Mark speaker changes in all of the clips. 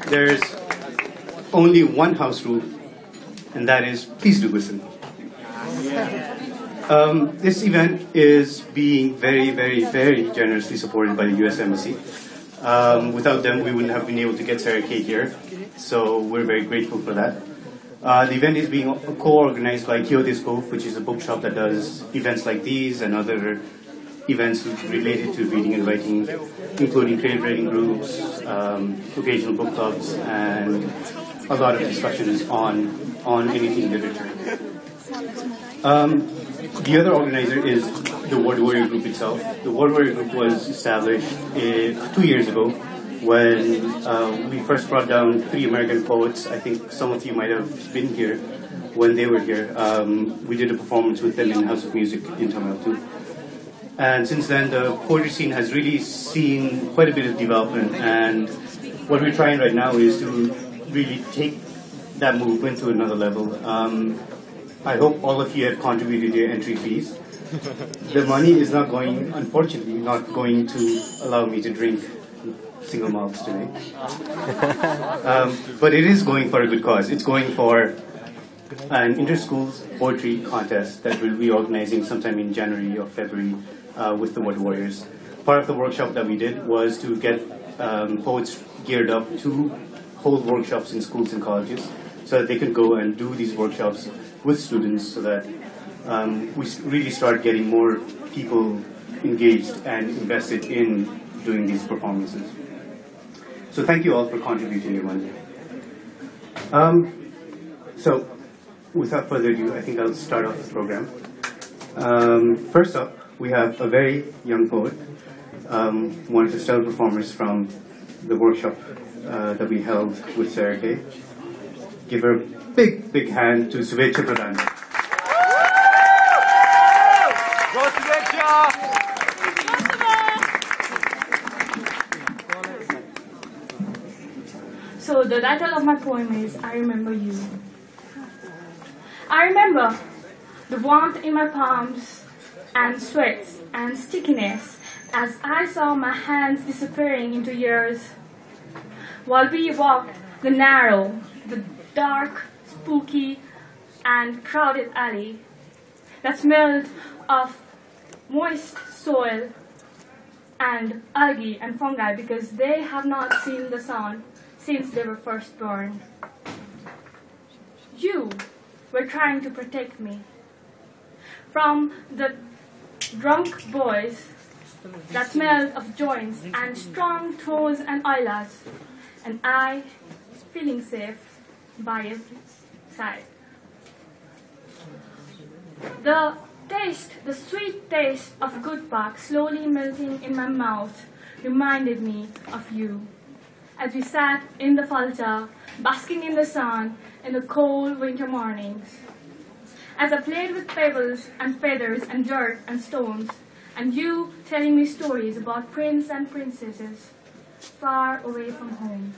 Speaker 1: there's only one house rule, and that is please do listen. This event is being very, very, very generously supported by the US Embassy. Without them, we wouldn't have been able to get Sarah Kay here, so we're very grateful for that. The event is being co-organized by Kyoto's Cove, which is a bookshop that does events like these and other events related to reading and writing, including creative writing groups, occasional book clubs, and a lot of discussions on anything literature. The other organizer is the Word Warrior Group itself. The Word Warrior Group was established 2 years ago when we first brought down 3 American poets. I think some of you might have been here when they were here. We did a performance with them in House of Music in Kathmandu. And since then, the poetry scene has really seen quite a bit of development, and what we're trying right now is to really take that movement to another level. I hope all of you have contributed your entry fees. The money is not going, unfortunately, not going to allow me to drink single malts today. But it is going for a good cause. It's going for an inter-schools poetry contest that we'll be organizing sometime in January or February with the Word Warriors. Part of the workshop that we did was to get poets geared up to hold workshops in schools and colleges so that they could go and do these workshops with students so that we really start getting more people engaged and invested in doing these performances. So thank you all for contributing your money. So without further ado, I think I'll start off the program. First up, we have a very young poet, one of the stellar performers from the workshop that we held with Sarah Kay. Give her a big, big hand to Suvechchhya Pradhan.
Speaker 2: Go Suvechchhya!
Speaker 3: So the title of my poem is I Remember You. I remember the warmth in my palms and sweats and stickiness as I saw my hands disappearing into years while we walked the narrow, the dark, spooky, and crowded alley that smelled of moist soil and algae and fungi because they have not seen the sun since they were first born. You were trying to protect me from the drunk boys that smelled of joints and strong toes and eyelash, and I feeling safe by every side. The sweet taste of good bark slowly melting in my mouth reminded me of you as we sat in the falta, basking in the sun in the cold winter mornings. As I played with pebbles and feathers and dirt and stones, and you telling me stories about princes and princesses far away from home.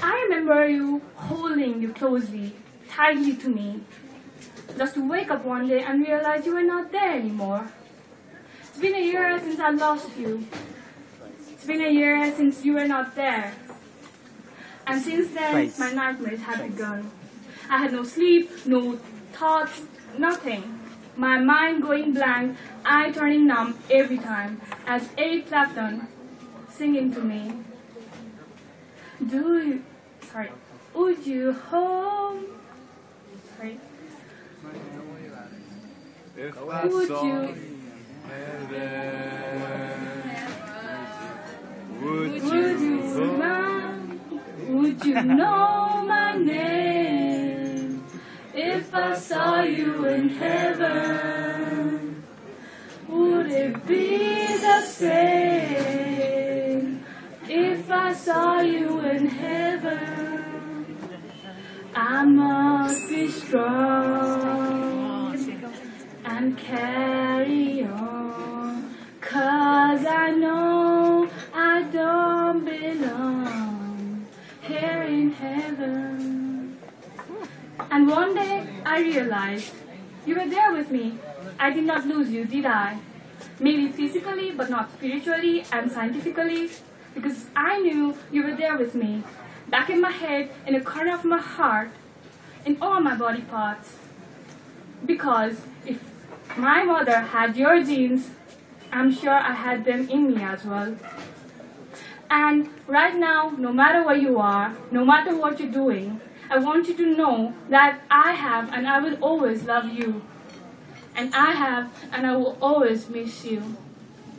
Speaker 3: I remember you holding you closely, tightly to me, just to wake up one day and realize you were not there anymore. It's been a year since I lost you. It's been a year since you were not there. And since then, my nightmares had begun. I had no sleep, no thoughts, nothing. My mind going blank, I turning numb every time, as Eric Clapton singing to me. Would you home? Sorry. Would you? Would you know my name if I saw you in heaven? Would it be the same if I saw you in heaven? I must be strong and carry on, 'cause I know I don't belong here in heaven. And one day I realized you were there with me. I did not lose you, did I? Maybe physically, but not spiritually and scientifically. because I knew you were there with me, back in my head, in the corner of my heart, in all my body parts. Because if my mother had your genes, I'm sure I had them in me as well. And right now, no matter where you are, no matter what you're doing, I want you to know that I have and I will always love you. And I have and I will always miss you.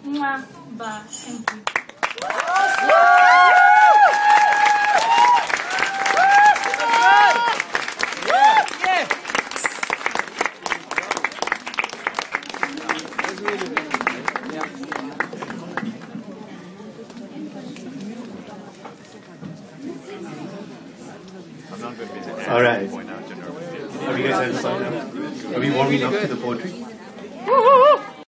Speaker 3: Mwah. Bye. Thank you.
Speaker 1: All right. Are you guys having fun now? Are we warming up to the poetry?